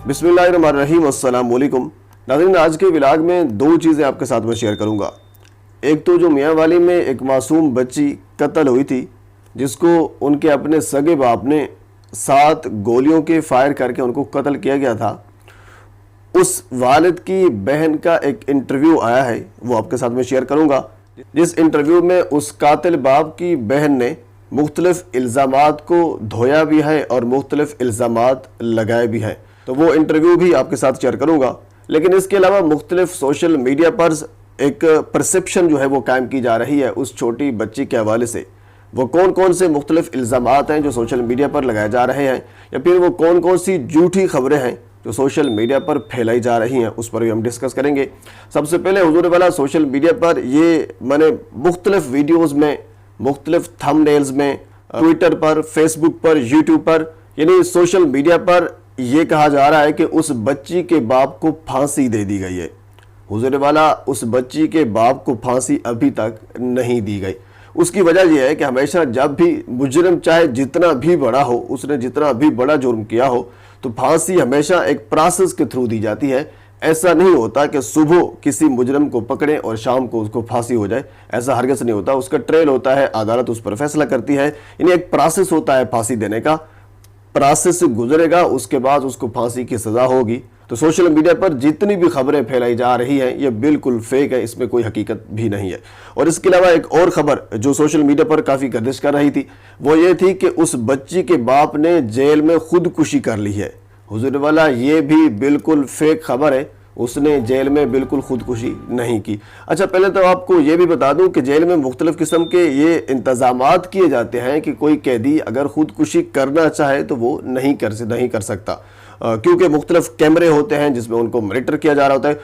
बिस्मिल्लाहिर्रहमानिर्रहीम, अस्सलाम वालेकुम। नाज़रीन, आज के व्लॉग में दो चीज़ें आपके साथ में शेयर करूंगा। एक तो जो मियाँ वाली में एक मासूम बच्ची कत्ल हुई थी, जिसको उनके अपने सगे बाप ने 7 गोलियों के फायर करके उनको कत्ल किया गया था, उस वालिद की बहन का एक इंटरव्यू आया है, वो आपके साथ में शेयर करूंगा। जिस इंटरव्यू में उस कातिल बाप की बहन ने मुख्तलिफ इल्ज़ामात को धोया भी है और मुख्तलिफ इल्ज़ामात लगाए भी हैं, तो वो इंटरव्यू भी आपके साथ शेयर करूंगा। लेकिन इसके अलावा मुख्तलिफ सोशल मीडिया पर एक परसेप्शन जो है वो कायम की जा रही है उस छोटी बच्ची के हवाले से। वो कौन कौन से मुख्तलिफ इल्ज़ामात हैं जो सोशल मीडिया पर लगाए जा रहे हैं, या फिर वो कौन कौन सी झूठी खबरें हैं जो सोशल मीडिया पर फैलाई जा रही हैं, उस पर भी हम डिस्कस करेंगे। सबसे पहले हुजूर वाला सोशल मीडिया पर ये मैंने मुख्तलिफ वीडियोज़ में, मुख्तलिफ थंबनेल्स में, ट्विटर पर, फेसबुक पर, यूट्यूब पर, यानी सोशल मीडिया पर ये कहा जा रहा है कि उस बच्ची के बाप को फांसी दे दी गई है। हुजूर वाला, उस बच्ची के बाप को फांसी अभी तक नहीं दी गई। उसकी वजह यह है कि हमेशा जब भी मुजरिम चाहे जितना भी बड़ा हो, उसने जितना भी बड़ा जुर्म किया हो, तो फांसी हमेशा एक प्रोसेस के थ्रू दी जाती है। ऐसा नहीं होता कि सुबह किसी मुजरिम को पकड़ें और शाम को उसको फांसी हो जाए, ऐसा हरगिज़ नहीं होता। उसका ट्रायल होता है, अदालत उस पर फैसला करती है, यानी एक प्रोसेस होता है फांसी देने का। प्रोसेस से गुजरेगा, उसके बाद उसको फांसी की सज़ा होगी। तो सोशल मीडिया पर जितनी भी खबरें फैलाई जा रही हैं ये बिल्कुल फेक है, इसमें कोई हकीकत भी नहीं है। और इसके अलावा एक और खबर जो सोशल मीडिया पर काफ़ी गर्दिश कर रही थी, वो ये थी कि उस बच्ची के बाप ने जेल में खुदकुशी कर ली है। हुजूर वाला, ये भी बिल्कुल फेक खबर है, उसने जेल में बिल्कुल खुदकुशी नहीं की। अच्छा, पहले तो आपको ये भी बता दूं कि जेल में मुख्तलिफ किस्म के ये इंतजामात किए जाते हैं कि कोई कैदी अगर खुदकुशी करना चाहे तो वो नहीं कर सकता, क्योंकि मुख्तलिफ कैमरे होते हैं जिसमें उनको मॉनिटर किया जा रहा होता है।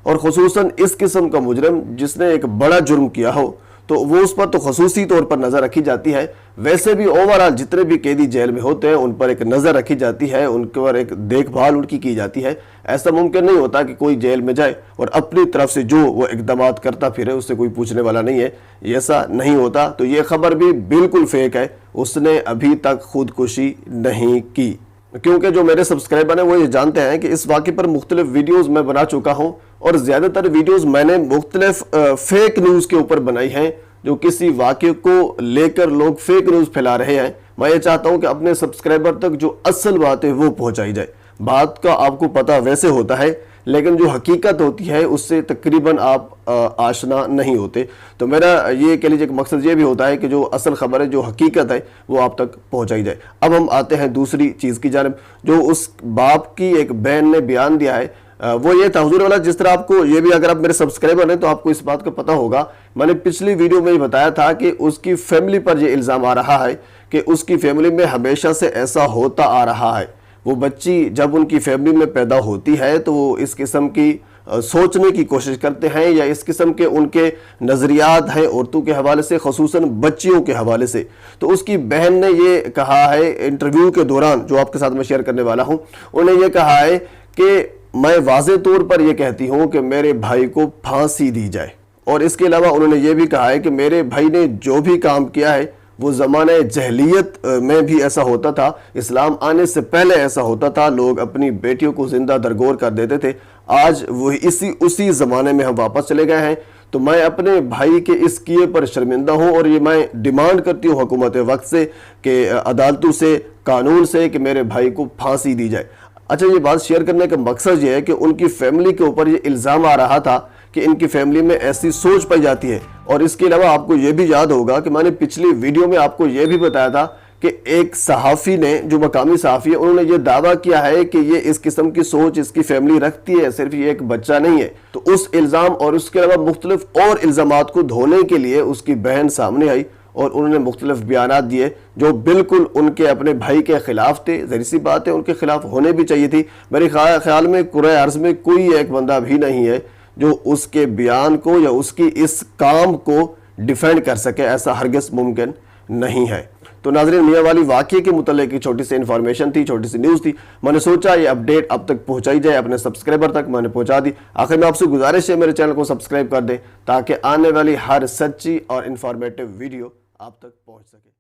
और खुसूसन इस किस्म का मुजरिम जिसने एक बड़ा जुर्म किया हो तो वो उस पर तो खसूसी तौर पर नज़र रखी जाती है। वैसे भी ओवरऑल जितने भी कैदी जेल में होते हैं उन पर एक नज़र रखी जाती है, उनके पर एक देखभाल उनकी की जाती है। ऐसा मुमकिन नहीं होता कि कोई जेल में जाए और अपनी तरफ से जो वो इक़दामात करता फिरे उससे कोई पूछने वाला नहीं है, ऐसा नहीं होता। तो ये खबर भी बिल्कुल फेक है, उसने अभी तक खुदकुशी नहीं की। क्योंकि जो मेरे सब्सक्राइबर हैं वो ये जानते हैं कि इस वाक़े पर मुख्तलिफ वीडियोज़ मैं बना चुका हूँ, और ज़्यादातर वीडियोज़ मैंने मुख्तलिफ फेक न्यूज़ के ऊपर बनाई हैं, जो किसी वाक़े को लेकर लोग फेक न्यूज़ फैला रहे हैं। मैं ये चाहता हूँ कि अपने सब्सक्राइबर तक जो असल बात है वो पहुँचाई जाए। बात का आपको पता वैसे होता है, लेकिन जो हकीकत होती है उससे तकरीबन आप आशना नहीं होते। तो मेरा ये कह लीजिए मकसद ये भी होता है कि जो असल खबर है, जो हकीकत है, वो आप तक पहुंचाई जाए। अब हम आते हैं दूसरी चीज़ की जानिब। जो उस बाप की एक बहन ने बयान दिया है वो ये था, हुजूर वाला, जिस तरह आपको ये भी, अगर आप मेरे सब्सक्राइबर हैं तो आपको इस बात का पता होगा, मैंने पिछली वीडियो में ही बताया था कि उसकी फैमिली पर ये इल्ज़ाम आ रहा है कि उसकी फैमिली में हमेशा से ऐसा होता आ रहा है। वो बच्ची जब उनकी फैमिली में पैदा होती है तो वो इस किस्म की सोचने की कोशिश करते हैं, या इस किस्म के उनके नज़रियात हैं औरतों के हवाले से, ख़ुसूसन बच्चियों के हवाले से। तो उसकी बहन ने ये कहा है इंटरव्यू के दौरान, जो आपके साथ मैं शेयर करने वाला हूँ, उन्होंने ये कहा है कि मैं वाज़े तौर पर यह कहती हूँ कि मेरे भाई को फांसी दी जाए। और इसके अलावा उन्होंने ये भी कहा है कि मेरे भाई ने जो भी काम किया है वो ज़माने जहलियत में भी ऐसा होता था, इस्लाम आने से पहले ऐसा होता था, लोग अपनी बेटियों को जिंदा दरगोर कर देते थे। आज वो उसी ज़माने में हम वापस चले गए हैं। तो मैं अपने भाई के इस किए पर शर्मिंदा हूँ, और ये मैं डिमांड करती हूँ हुकूमत वक्त से, कि अदालतों से, कानून से, कि मेरे भाई को फांसी दी जाए। अच्छा, ये बात शेयर करने का मकसद ये है कि उनकी फैमिली के ऊपर ये इल्ज़ाम आ रहा था कि इनकी फैमिली में ऐसी सोच पाई जाती है। और इसके अलावा आपको ये भी याद होगा कि मैंने पिछली वीडियो में आपको ये भी बताया था कि एक सहाफ़ी ने, जो मकामी सहाफ़ी है, उन्होंने ये दावा किया है कि ये इस किस्म की सोच इसकी फैमिली रखती है, सिर्फ ये एक बच्चा नहीं है। तो उस इल्ज़ाम और उसके अलावा मुख्तलिफ और इल्ज़ामात को धोने के लिए उसकी बहन सामने आई और उन्होंने मुख्तलिफ बयानात दिए जो बिल्कुल उनके अपने भाई के खिलाफ थे। ज़ाहिर सी बात है, उनके खिलाफ होने भी चाहिए थी। मेरे ख्याल में कुराए अर्ज़ में कोई एक बंदा भी नहीं है जो उसके बयान को या उसकी इस काम को डिफेंड कर सके, ऐसा हरगिज़ मुमकिन नहीं है। तो नाज़रीन, मियाँ वाली वाक़े के मुतल्लिक़ छोटी सी इन्फॉर्मेशन थी, छोटी सी न्यूज़ थी। मैंने सोचा ये अपडेट अब तक पहुँचाई जाए, अपने सब्सक्राइबर तक मैंने पहुँचा दी। आखिर में आपसे गुजारिश है मेरे चैनल को सब्सक्राइब कर दें ताकि आने वाली हर सच्ची और इन्फॉर्मेटिव वीडियो आप तक पहुँच सके।